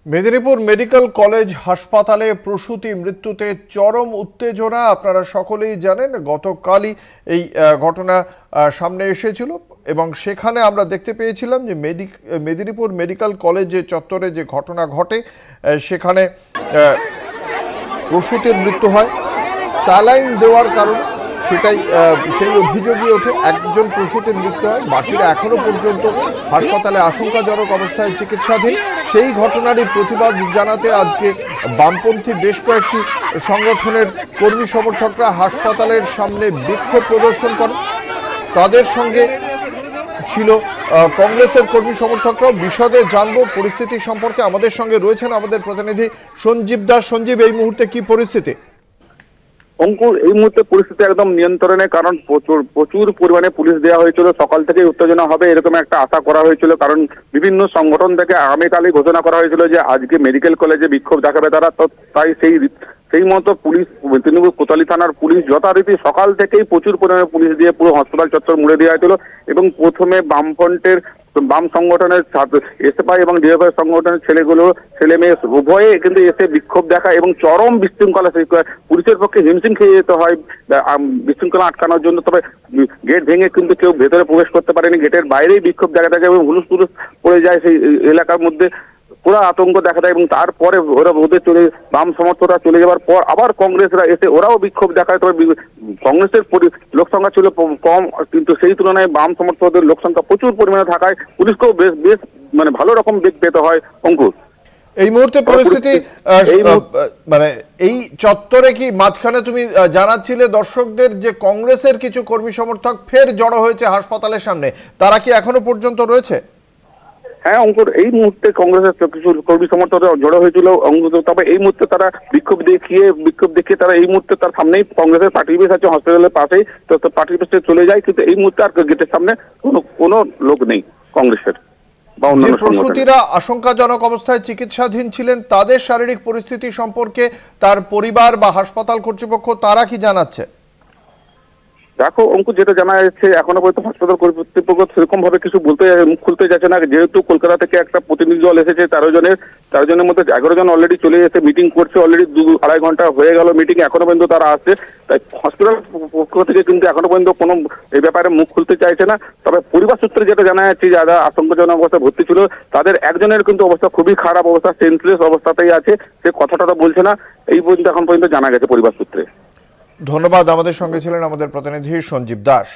Medinipur medical college হাসপাতালে প্রসূতি মৃত্যুতে চরম উত্তেজনা। আপনারা সকলেই জানেন গতকালই এই ঘটনা সামনে এসেছিল এবং সেখানে আমরা দেখতে পেয়েছিলাম যে মেদিনীপুর মেডিকেল কলেজ চত্বরে যে ঘটনা ঘটে সেখানে প্রসূতির মৃত্যু হয় স্যালাইন দেওয়ার কারণে। সেটাই সেই অভিযোগই ওঠে। একজন প্রসূতির মৃত্যু হয়, বাকিরা এখনো পর্যন্ত হাসপাতালে আশঙ্কাজনক অবস্থায় চিকিৎসাধীন। সেই ঘটনারই প্রতিবাদ জানাতে আজকে বামপন্থী বেশ কয়েকটি সংগঠনের কর্মী সমর্থকরা হাসপাতালের সামনে বিক্ষোভ প্রদর্শন করেন। তাদের সঙ্গে ছিল কংগ্রেসের কর্মী সমর্থকরাও। বিশদে জানবো পরিস্থিতি সম্পর্কে। আমাদের সঙ্গে রয়েছেন আমাদের প্রতিনিধি সঞ্জীব দাস। সঞ্জীব, এই মুহূর্তে কি পরিস্থিতি? অঙ্কুর, এই মুহূর্তে পরিস্থিতি একদম নিয়ন্ত্রণে, কারণ প্রচুর পরিমাণে পুলিশ দেওয়া হয়েছিল। সকাল থেকে উত্তেজনা হবে এরকম একটা আশা করা হয়েছিল, কারণ বিভিন্ন সংগঠন থেকে আগামীকালই ঘোষণা করা হয়েছিল যে আজকে মেডিকেল কলেজে বিক্ষোভ দেখাবে তারা। তো তাই সেই মতো পুলিশ, মেদিনীপুর কোতোয়ালি থানার পুলিশ যথারীতি সকাল থেকেই প্রচুর পরিমাণে পুলিশ দিয়ে পুরো হাসপাতাল চত্বর মুড়ে দেওয়া হয়েছিল। এবং প্রথমে বাম সংগঠনের এসএফআই এবং ডিএফআই সংগঠনের ছেলে মেয়ে উভয়ে কিন্তু এসে বিক্ষোভ দেখা এবং চরম বিশৃঙ্খলা, পুলিশের পক্ষে হিমশিম খেয়ে যেতে হয় বিশৃঙ্খলা আটকানোর জন্য। তবে গেট ভেঙে কিন্তু কেউ ভেতরে প্রবেশ করতে পারেনি, গেটের বাইরেই বিক্ষোভ দেখা থাকে এবং হুলুস টুলুস পড়ে যায় সেই এলাকার মধ্যে। পুরো আতঙ্ক দেখা দেয় এবং তারপরে ওদের বাম সমর্থকরা চলে যাওয়ার পর আবার কংগ্রেসরা এসে ওরাও বিক্ষোভ দেখায়। তবে কংগ্রেসের লোক সংখ্যা ছিল কম, কিন্তু সেই তুলনায় বাম সমর্থকদের লোক সংখ্যা প্রচুর পরিমাণে থাকায় পুলিশকেও বেশ ভালো রকম বেগ পেতে হয়। অঙ্কুর, এই মুহূর্তে পরিস্থিতি মানে এই চত্বরে কি মাঝখানে তুমি জানাচ্ছিলে দর্শকদের যে কংগ্রেসের কিছু কর্মী সমর্থক ফের জড়ো হয়েছে হাসপাতালের সামনে, তারা কি এখনো পর্যন্ত রয়েছে? হ্যাঁ অঙ্কুর, এই মুহূর্তে কংগ্রেসের কিছু কর্মী সমর্থকরা জড়ো হয়েছিল। তবে এই মুহূর্তে তারা বিক্ষোভ দেখিয়ে তারা এই মুহূর্তে তার সামনেই কংগ্রেসের পার্টি বেস আছে হসপিটালের পাশেই, তো পার্টি বেসে চলে যায়। কিন্তু এই মুহূর্তে আর গেটের সামনে কোনো লোক নেই কংগ্রেসের বা অন্যান্য প্রসূতিরা আশঙ্কাজনক অবস্থায় চিকিৎসাধীন ছিলেন, তাদের শারীরিক পরিস্থিতি সম্পর্কে তার পরিবার বা হাসপাতাল কর্তৃপক্ষ তারা কি জানাচ্ছে? দেখো অঙ্কুর, যেটা জানা যাচ্ছে এখনো পর্যন্ত হাসপাতাল কর্তৃপক্ষ সেরকম ভাবে কিছু মুখ খুলতে যাচ্ছে না। যেহেতু কলকাতা থেকে একটা প্রতিনিধি দল এসেছে 13 জনের মধ্যে 11 জন অলরেডি চলে এসে মিটিং করছে। অলরেডি 2-2.5 ঘন্টা হয়ে গেল মিটিং, এখনো পর্যন্ত তারা আসছে। তাই হসপিটাল পক্ষ থেকে কিন্তু এখনো পর্যন্ত কোনো এই ব্যাপারে মুখ খুলতে চাইছে না। তবে পরিবার সূত্রে যেটা জানা যাচ্ছে যারা আশঙ্কাজনক অবস্থায় ভর্তি ছিল তাদের একজনের কিন্তু অবস্থা খুবই খারাপ অবস্থা, সেন্সলেস অবস্থাতেই আছে, সে কথাটা বলছে না। এই পর্যন্ত এখন পর্যন্ত জানা গেছে পরিবার সূত্রে। ধন্যবাদ। আমাদের সঙ্গে ছিলেন আমাদের প্রতিনিধি সঞ্জীব দাস।